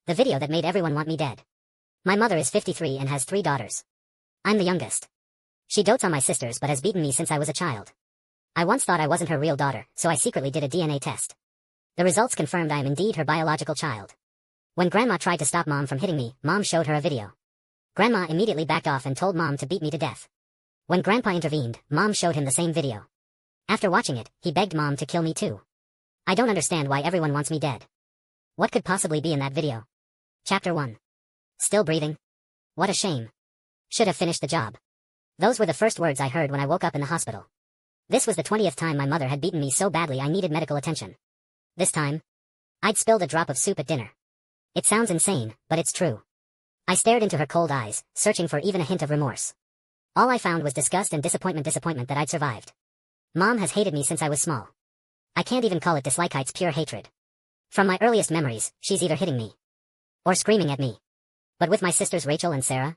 The video that made everyone want me dead. My mother is 53 and has 3 daughters. I'm the youngest. She dotes on my sisters but has beaten me since I was a child. I once thought I wasn't her real daughter, so I secretly did a DNA test. The results confirmed I am indeed her biological child. When Grandma tried to stop Mom from hitting me, Mom showed her a video. Grandma immediately backed off and told Mom to beat me to death. When Grandpa intervened, Mom showed him the same video. After watching it, he begged Mom to kill me too. I don't understand why everyone wants me dead. What could possibly be in that video? Chapter 1. Still breathing? What a shame. Should have finished the job. Those were the first words I heard when I woke up in the hospital. This was the 20th time my mother had beaten me so badly I needed medical attention. This time, I'd spilled a drop of soup at dinner. It sounds insane, but it's true. I stared into her cold eyes, searching for even a hint of remorse. All I found was disgust and disappointment that I'd survived. Mom has hated me since I was small. I can't even call it dislike, it's pure hatred. From my earliest memories, she's either hitting me or screaming at me. But with my sisters Rachel and Sarah,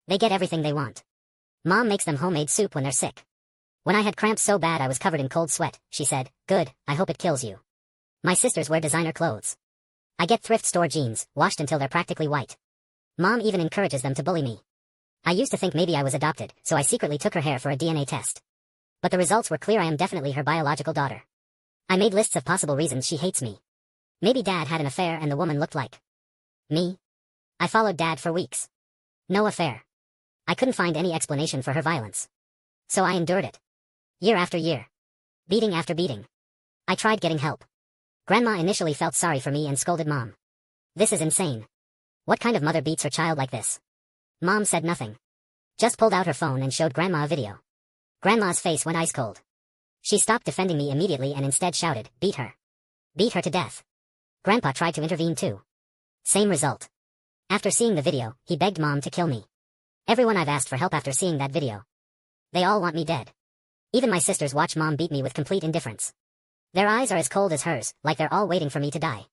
they get everything they want. Mom makes them homemade soup when they're sick. When I had cramps so bad I was covered in cold sweat, she said, "Good, I hope it kills you." My sisters wear designer clothes. I get thrift store jeans, washed until they're practically white. Mom even encourages them to bully me. I used to think maybe I was adopted, so I secretly took her hair for a DNA test. But the results were clear, I am definitely her biological daughter. I made lists of possible reasons she hates me. Maybe Dad had an affair and the woman looked like me. I followed Dad for weeks. No affair. I couldn't find any explanation for her violence. So I endured it. Year after year. Beating after beating. I tried getting help. Grandma initially felt sorry for me and scolded Mom. This is insane. What kind of mother beats her child like this? Mom said nothing. Just pulled out her phone and showed Grandma a video. Grandma's face went ice cold. She stopped defending me immediately and instead shouted, "Beat her. Beat her to death." Grandpa tried to intervene too. Same result. After seeing the video, he begged Mom to kill me. Everyone I've asked for help after seeing that video. They all want me dead. Even my sisters watch Mom beat me with complete indifference. Their eyes are as cold as hers, like they're all waiting for me to die.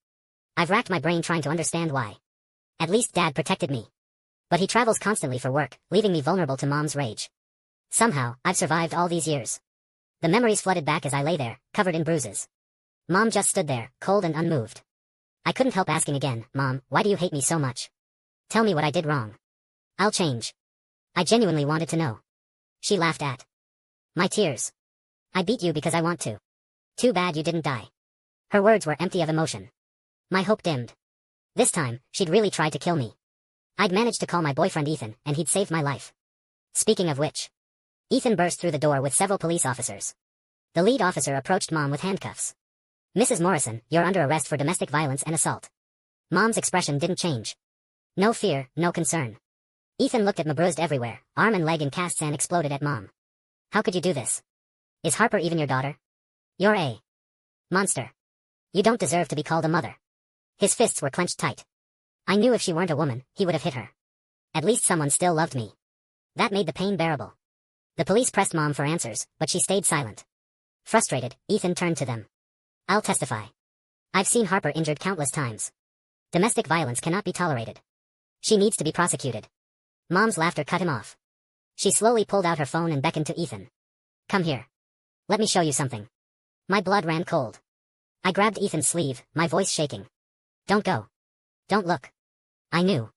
I've racked my brain trying to understand why. At least Dad protected me. But he travels constantly for work, leaving me vulnerable to Mom's rage. Somehow, I've survived all these years. The memories flooded back as I lay there, covered in bruises. Mom just stood there, cold and unmoved. I couldn't help asking again, "Mom, why do you hate me so much? Tell me what I did wrong. I'll change." I genuinely wanted to know. She laughed at my tears. "I beat you because I want to. Too bad you didn't die." Her words were empty of emotion. My hope dimmed. This time, she'd really tried to kill me. I'd managed to call my boyfriend Ethan, and he'd saved my life. Speaking of which, Ethan burst through the door with several police officers. The lead officer approached Mom with handcuffs. "Mrs. Morrison, you're under arrest for domestic violence and assault." Mom's expression didn't change. No fear, no concern. Ethan looked at me, bruised everywhere, arm and leg in casts, and exploded at Mom. "How could you do this? Is Harper even your daughter? You're a monster. You don't deserve to be called a mother." His fists were clenched tight. I knew if she weren't a woman, he would have hit her. At least someone still loved me. That made the pain bearable. The police pressed Mom for answers, but she stayed silent. Frustrated, Ethan turned to them. "I'll testify. I've seen Harper injured countless times. Domestic violence cannot be tolerated. She needs to be prosecuted." Mom's laughter cut him off. She slowly pulled out her phone and beckoned to Ethan. "Come here. Let me show you something." My blood ran cold. I grabbed Ethan's sleeve, my voice shaking. "Don't go. Don't look." I knew.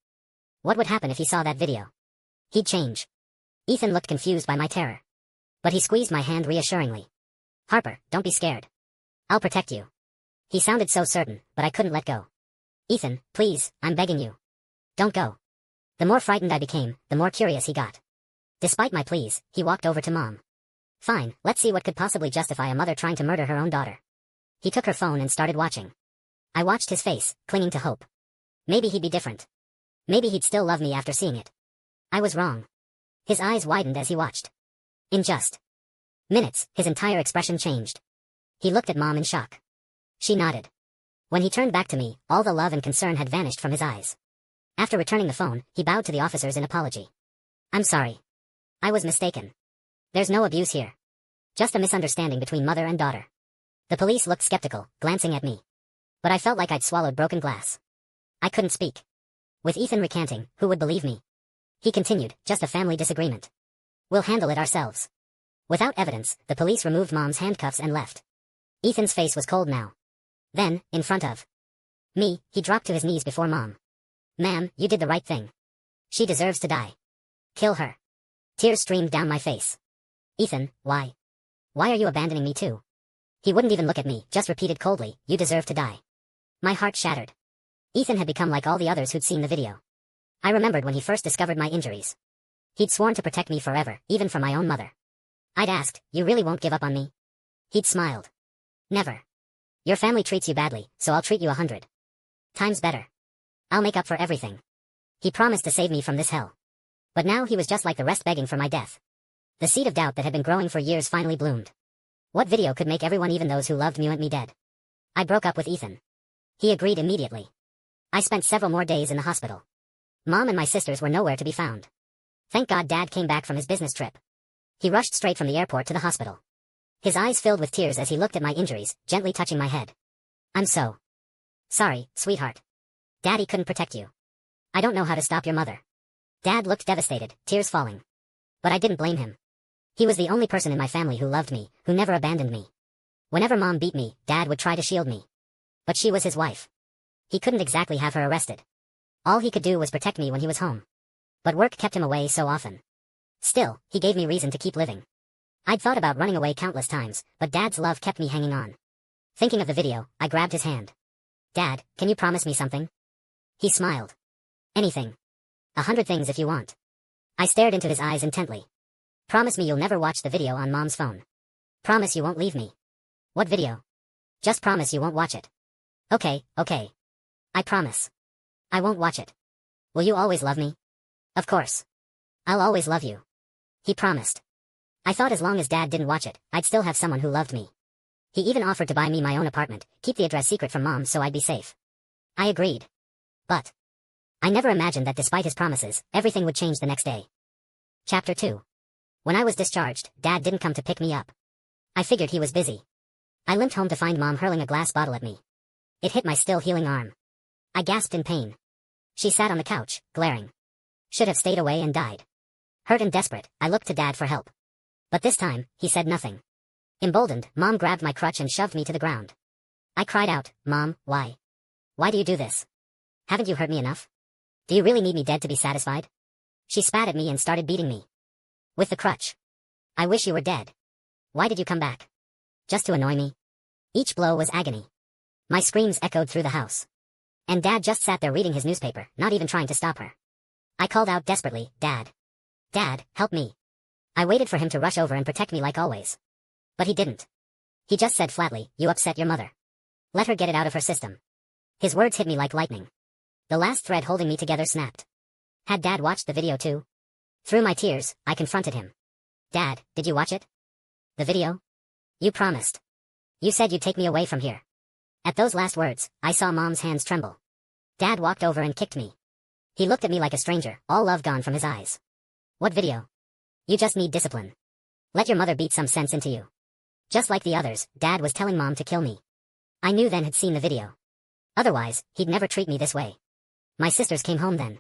What would happen if he saw that video? He'd change. Ethan looked confused by my terror. But he squeezed my hand reassuringly. "Harper, don't be scared. I'll protect you." He sounded so certain, but I couldn't let go. "Ethan, please, I'm begging you. Don't go." The more frightened I became, the more curious he got. Despite my pleas, he walked over to Mom. "Fine, let's see what could possibly justify a mother trying to murder her own daughter." He took her phone and started watching. I watched his face, clinging to hope. Maybe he'd be different. Maybe he'd still love me after seeing it. I was wrong. His eyes widened as he watched. In just minutes, his entire expression changed. He looked at Mom in shock. She nodded. When he turned back to me, all the love and concern had vanished from his eyes. After returning the phone, he bowed to the officers in apology. "I'm sorry. I was mistaken. There's no abuse here. Just a misunderstanding between mother and daughter." The police looked skeptical, glancing at me. But I felt like I'd swallowed broken glass. I couldn't speak. With Ethan recanting, who would believe me? He continued, "Just a family disagreement. We'll handle it ourselves." Without evidence, the police removed Mom's handcuffs and left. Ethan's face was cold now. Then, in front of me, he dropped to his knees before Mom. Ma'am, you did the right thing. She deserves to die. Kill her. Tears streamed down my face. Ethan, why? Why are you abandoning me too? He wouldn't even look at me, just repeated coldly, you deserve to die. My heart shattered. Ethan had become like all the others who'd seen the video. I remembered when he first discovered my injuries. He'd sworn to protect me forever, even from my own mother. I'd asked, you really won't give up on me? He'd smiled. Never. Your family treats you badly, so I'll treat you 100 times better. I'll make up for everything. He promised to save me from this hell. But now he was just like the rest, begging for my death. The seed of doubt that had been growing for years finally bloomed. What video could make everyone, even those who loved me, want me dead? I broke up with Ethan. He agreed immediately. I spent several more days in the hospital. Mom and my sisters were nowhere to be found. Thank God Dad came back from his business trip. He rushed straight from the airport to the hospital. His eyes filled with tears as he looked at my injuries, gently touching my head. I'm so sorry, sweetheart. Daddy couldn't protect you. I don't know how to stop your mother. Dad looked devastated, tears falling. But I didn't blame him. He was the only person in my family who loved me, who never abandoned me. Whenever Mom beat me, Dad would try to shield me. But she was his wife. He couldn't exactly have her arrested. All he could do was protect me when he was home. But work kept him away so often. Still, he gave me reason to keep living. I'd thought about running away countless times, but Dad's love kept me hanging on. Thinking of the video, I grabbed his hand. Dad, can you promise me something? He smiled. Anything. 100 things if you want. I stared into his eyes intently. Promise me you'll never watch the video on Mom's phone. Promise you won't leave me. What video? Just promise you won't watch it. Okay. I promise. I won't watch it. Will you always love me? Of course. I'll always love you. He promised. I thought as long as Dad didn't watch it, I'd still have someone who loved me. He even offered to buy me my own apartment, keep the address secret from Mom so I'd be safe. I agreed. But I never imagined that despite his promises, everything would change the next day. Chapter 2. When I was discharged, Dad didn't come to pick me up. I figured he was busy. I limped home to find Mom hurling a glass bottle at me. It hit my still healing arm. I gasped in pain. She sat on the couch, glaring. Should have stayed away and died. Hurt and desperate, I looked to Dad for help. But this time, he said nothing. Emboldened, Mom grabbed my crutch and shoved me to the ground. I cried out, Mom, why? Why do you do this? Haven't you hurt me enough? Do you really need me dead to be satisfied? She spat at me and started beating me. With the crutch. I wish you were dead. Why did you come back? Just to annoy me? Each blow was agony. My screams echoed through the house. And Dad just sat there reading his newspaper, not even trying to stop her. I called out desperately, Dad. Dad, help me. I waited for him to rush over and protect me like always. But he didn't. He just said flatly, you upset your mother. Let her get it out of her system. His words hit me like lightning. The last thread holding me together snapped. Had Dad watched the video too? Through my tears, I confronted him. Dad, did you watch it? The video? You promised. You said you'd take me away from here. At those last words, I saw Mom's hands tremble. Dad walked over and kicked me. He looked at me like a stranger, all love gone from his eyes. What video? You just need discipline. Let your mother beat some sense into you. Just like the others, Dad was telling Mom to kill me. I knew then had seen the video. Otherwise, he'd never treat me this way. My sisters came home then.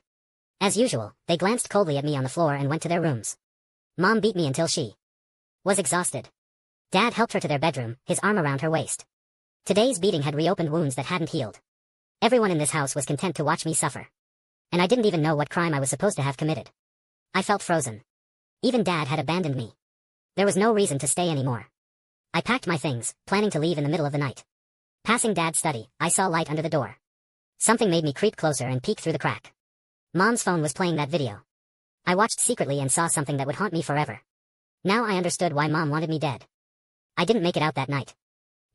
As usual, they glanced coldly at me on the floor and went to their rooms. Mom beat me until she was exhausted. Dad helped her to their bedroom, his arm around her waist. Today's beating had reopened wounds that hadn't healed. Everyone in this house was content to watch me suffer. And I didn't even know what crime I was supposed to have committed. I felt frozen. Even Dad had abandoned me. There was no reason to stay anymore. I packed my things, planning to leave in the middle of the night. Passing Dad's study, I saw light under the door. Something made me creep closer and peek through the crack. Mom's phone was playing that video. I watched secretly and saw something that would haunt me forever. Now I understood why Mom wanted me dead. I didn't make it out that night.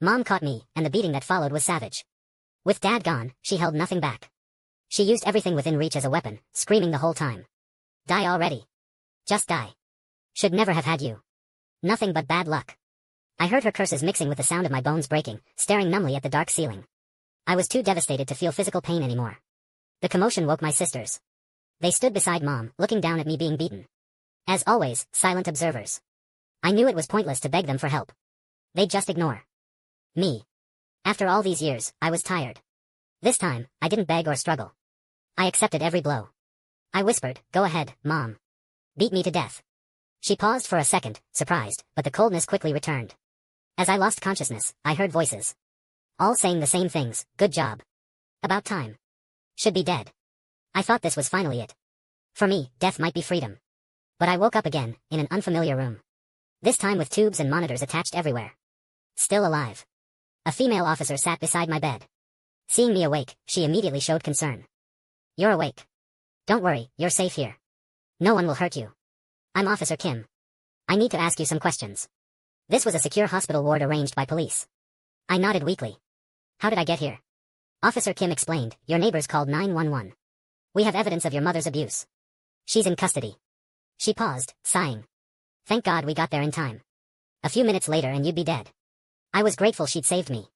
Mom caught me, and the beating that followed was savage. With Dad gone, she held nothing back. She used everything within reach as a weapon, screaming the whole time. Die already. Just die. Should never have had you. Nothing but bad luck. I heard her curses mixing with the sound of my bones breaking, staring numbly at the dark ceiling. I was too devastated to feel physical pain anymore. The commotion woke my sisters. They stood beside Mom, looking down at me being beaten. As always, silent observers. I knew it was pointless to beg them for help. They'd just ignore me. After all these years, I was tired. This time, I didn't beg or struggle. I accepted every blow. I whispered, go ahead, Mom. Beat me to death. She paused for a second, surprised, but the coldness quickly returned. As I lost consciousness, I heard voices. All saying the same things, good job. About time. Should be dead. I thought this was finally it. For me, death might be freedom. But I woke up again, in an unfamiliar room. This time with tubes and monitors attached everywhere. Still alive. A female officer sat beside my bed. Seeing me awake, she immediately showed concern. You're awake. Don't worry, you're safe here. No one will hurt you. I'm Officer Kim. I need to ask you some questions. This was a secure hospital ward arranged by police. I nodded weakly. How did I get here? Officer Kim explained, your neighbors called 911. We have evidence of your mother's abuse. She's in custody. She paused, sighing. Thank God we got there in time. A few minutes later and you'd be dead. I was grateful she'd saved me.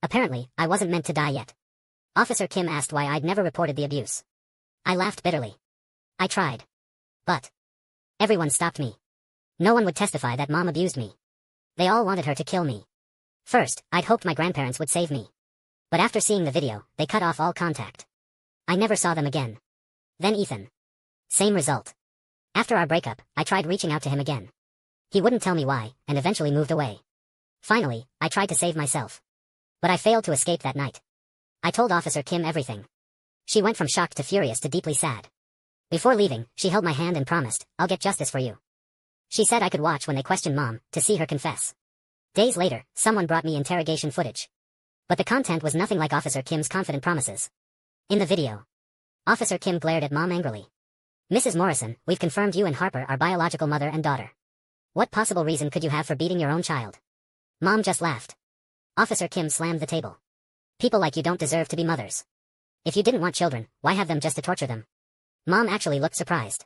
Apparently, I wasn't meant to die yet. Officer Kim asked why I'd never reported the abuse. I laughed bitterly. I tried. But everyone stopped me. No one would testify that Mom abused me. They all wanted her to kill me. First, I'd hoped my grandparents would save me. But after seeing the video, they cut off all contact. I never saw them again. Then Ethan. Same result. After our breakup, I tried reaching out to him again. He wouldn't tell me why, and eventually moved away. Finally, I tried to save myself. But I failed to escape that night. I told Officer Kim everything. She went from shocked to furious to deeply sad. Before leaving, she held my hand and promised, I'll get justice for you. She said I could watch when they questioned Mom, to see her confess. Days later, someone brought me interrogation footage. But the content was nothing like Officer Kim's confident promises. In the video, Officer Kim glared at Mom angrily. Mrs. Morrison, we've confirmed you and Harper are biological mother and daughter. What possible reason could you have for beating your own child? Mom just laughed. Officer Kim slammed the table. People like you don't deserve to be mothers. If you didn't want children, why have them just to torture them? Mom actually looked surprised.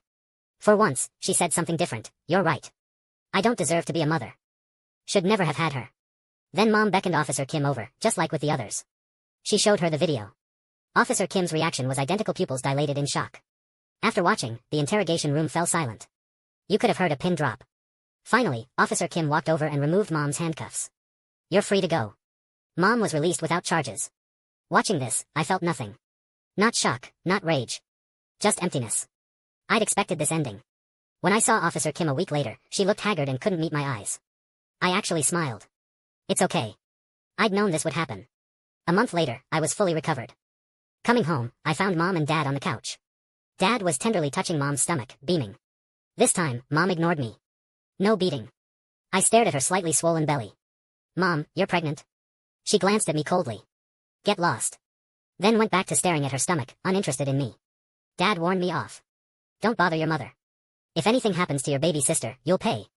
For once, she said something different. You're right. I don't deserve to be a mother. Should never have had her. Then Mom beckoned Officer Kim over, just like with the others. She showed her the video. Officer Kim's reaction was identical, pupils dilated in shock. After watching, the interrogation room fell silent. You could have heard a pin drop. Finally, Officer Kim walked over and removed Mom's handcuffs. You're free to go. Mom was released without charges. Watching this, I felt nothing. Not shock, not rage. Just emptiness. I'd expected this ending. When I saw Officer Kim a week later, she looked haggard and couldn't meet my eyes. I actually smiled. It's okay. I'd known this would happen. A month later, I was fully recovered. Coming home, I found Mom and Dad on the couch. Dad was tenderly touching Mom's stomach, beaming. This time, Mom ignored me. No beating. I stared at her slightly swollen belly. Mom, you're pregnant. She glanced at me coldly. Get lost. Then went back to staring at her stomach, uninterested in me. Dad warned me off. Don't bother your mother. If anything happens to your baby sister, you'll pay.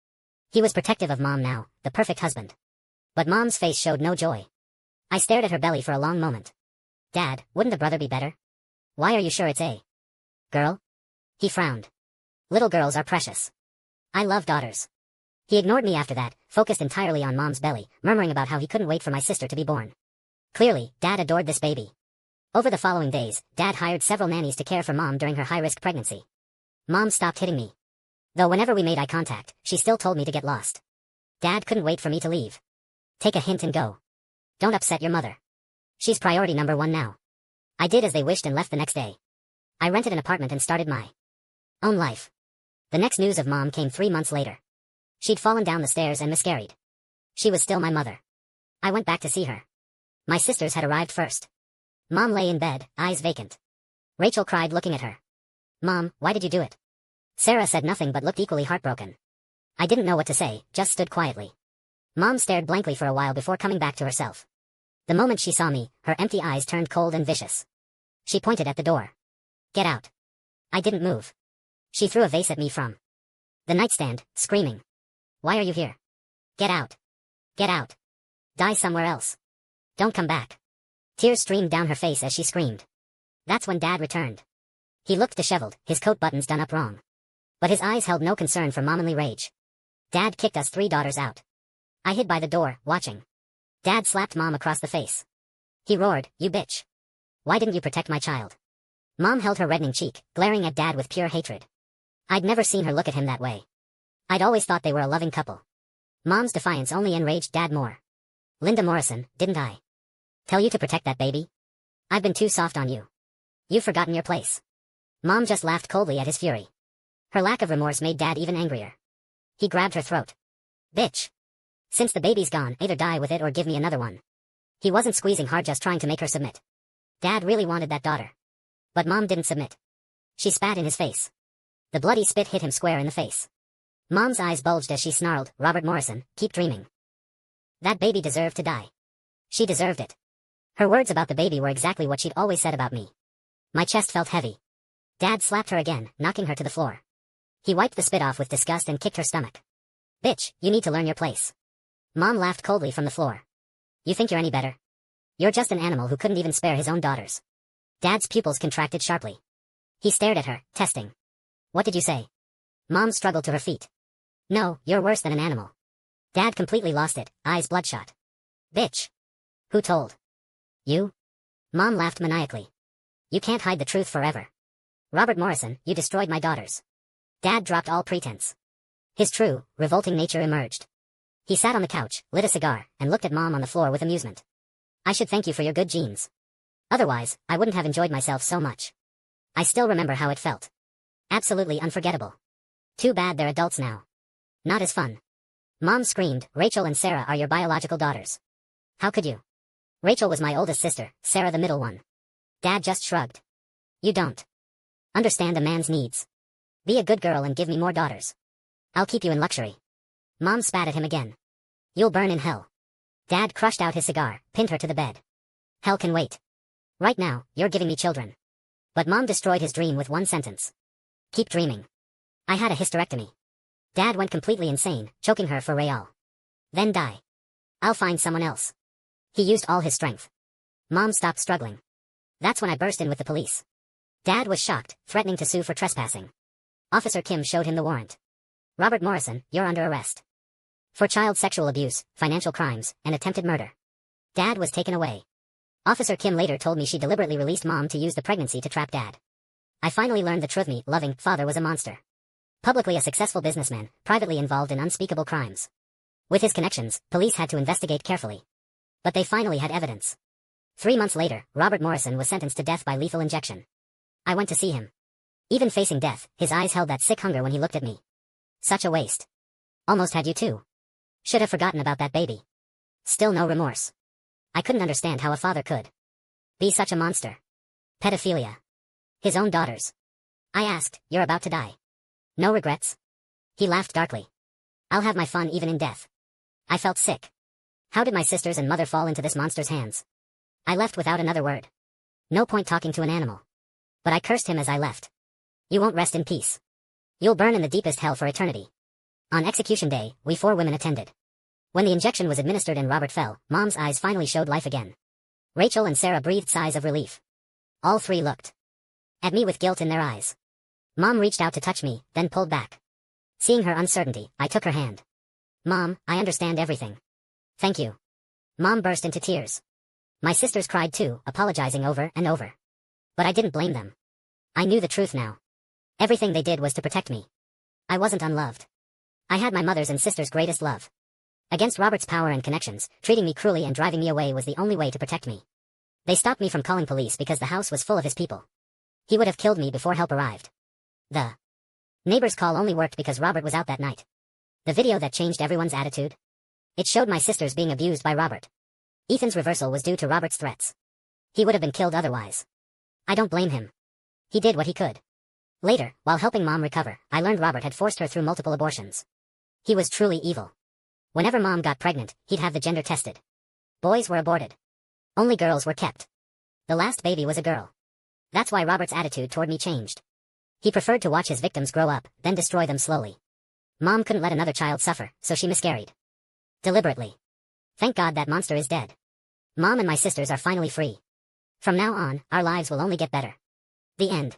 He was protective of Mom now, the perfect husband. But Mom's face showed no joy. I stared at her belly for a long moment. Dad, wouldn't a brother be better? Why are you sure it's a girl? He frowned. Little girls are precious. I love daughters. He ignored me after that, focused entirely on Mom's belly, murmuring about how he couldn't wait for my sister to be born. Clearly, Dad adored this baby. Over the following days, Dad hired several nannies to care for Mom during her high-risk pregnancy. Mom stopped hitting me. Though whenever we made eye contact, she still told me to get lost. Dad couldn't wait for me to leave. Take a hint and go. Don't upset your mother. She's priority number one now. I did as they wished and left the next day. I rented an apartment and started my own life. The next news of Mom came 3 months later. She'd fallen down the stairs and miscarried. She was still my mother. I went back to see her. My sisters had arrived first. Mom lay in bed, eyes vacant. Rachel cried looking at her. Mom, why did you do it? Sarah said nothing but looked equally heartbroken. I didn't know what to say, just stood quietly. Mom stared blankly for a while before coming back to herself. The moment she saw me, her empty eyes turned cold and vicious. She pointed at the door. Get out. I didn't move. She threw a vase at me from the nightstand, screaming. Why are you here? Get out. Get out. Die somewhere else. Don't come back. Tears streamed down her face as she screamed. That's when Dad returned. He looked disheveled, his coat buttons done up wrong. But his eyes held no concern for mommanly rage. Dad kicked us 3 daughters out. I hid by the door, watching. Dad slapped Mom across the face. He roared, you bitch. Why didn't you protect my child? Mom held her reddening cheek, glaring at Dad with pure hatred. I'd never seen her look at him that way. I'd always thought they were a loving couple. Mom's defiance only enraged Dad more. Linda Morrison, didn't I tell you to protect that baby? I've been too soft on you. You've forgotten your place. Mom just laughed coldly at his fury. Her lack of remorse made Dad even angrier. He grabbed her throat. Bitch. Since the baby's gone, either die with it or give me another one. He wasn't squeezing hard, just trying to make her submit. Dad really wanted that daughter. But Mom didn't submit. She spat in his face. The bloody spit hit him square in the face. Mom's eyes bulged as she snarled, "Robert Morrison, keep dreaming. That baby deserved to die. She deserved it." Her words about the baby were exactly what she'd always said about me. My chest felt heavy. Dad slapped her again, knocking her to the floor. He wiped the spit off with disgust and kicked her stomach. "Bitch, you need to learn your place." Mom laughed coldly from the floor. "You think you're any better? You're just an animal who couldn't even spare his own daughters." Dad's pupils contracted sharply. He stared at her, testing. "What did you say?" Mom struggled to her feet. "No, you're worse than an animal." Dad completely lost it, eyes bloodshot. "Bitch. Who told? You?" Mom laughed maniacally. "You can't hide the truth forever. Robert Morrison, you destroyed my daughters." Dad dropped all pretense. His true, revolting nature emerged. He sat on the couch, lit a cigar, and looked at Mom on the floor with amusement. "I should thank you for your good genes. Otherwise, I wouldn't have enjoyed myself so much. I still remember how it felt. Absolutely unforgettable. Too bad they're adults now. Not as fun." Mom screamed, "Rachel and Sarah are your biological daughters. How could you?" "Rachel was my oldest sister, Sarah the middle one." Dad just shrugged. "You don't understand a man's needs. Be a good girl and give me more daughters. I'll keep you in luxury." Mom spat at him again. "You'll burn in hell." Dad crushed out his cigar, pinned her to the bed. "Hell can wait. Right now, you're giving me children." But Mom destroyed his dream with one sentence. "Keep dreaming. I had a hysterectomy." Dad went completely insane, choking her for real. "Then die. I'll find someone else." He used all his strength. Mom stopped struggling. That's when I burst in with the police. Dad was shocked, threatening to sue for trespassing. Officer Kim showed him the warrant. "Robert Morrison, you're under arrest. For child sexual abuse, financial crimes, and attempted murder." Dad was taken away. Officer Kim later told me she deliberately released Mom to use the pregnancy to trap Dad. I finally learned the truth. Me, loving father was a monster. Publicly a successful businessman, privately involved in unspeakable crimes. With his connections, police had to investigate carefully. But they finally had evidence. 3 months later, Robert Morrison was sentenced to death by lethal injection. I went to see him. Even facing death, his eyes held that sick hunger when he looked at me. Such a waste. Almost had you too. Should have forgotten about that baby. Still no remorse. I couldn't understand how a father could be such a monster. Pedophilia. His own daughters. I asked, "You're about to die. No regrets?" He laughed darkly. "I'll have my fun even in death." I felt sick. How did my sisters and mother fall into this monster's hands? I left without another word. No point talking to an animal. But I cursed him as I left. "You won't rest in peace. You'll burn in the deepest hell for eternity." On execution day, we 4 women attended. When the injection was administered and Robert fell, Mom's eyes finally showed life again. Rachel and Sarah breathed sighs of relief. All 3 looked at me with guilt in their eyes. Mom reached out to touch me, then pulled back. Seeing her uncertainty, I took her hand. "Mom, I understand everything. Thank you." Mom burst into tears. My sisters cried too, apologizing over and over. But I didn't blame them. I knew the truth now. Everything they did was to protect me. I wasn't unloved. I had my mother's and sister's greatest love. Against Robert's power and connections, treating me cruelly and driving me away was the only way to protect me. They stopped me from calling police because the house was full of his people. He would have killed me before help arrived. The neighbor's call only worked because Robert was out that night. The video that changed everyone's attitude? It showed my sisters being abused by Robert. Ethan's reversal was due to Robert's threats. He would have been killed otherwise. I don't blame him. He did what he could. Later, while helping Mom recover, I learned Robert had forced her through multiple abortions. He was truly evil. Whenever Mom got pregnant, he'd have the gender tested. Boys were aborted. Only girls were kept. The last baby was a girl. That's why Robert's attitude toward me changed. He preferred to watch his victims grow up, then destroy them slowly. Mom couldn't let another child suffer, so she miscarried. Deliberately. Thank God that monster is dead. Mom and my sisters are finally free. From now on, our lives will only get better. The end.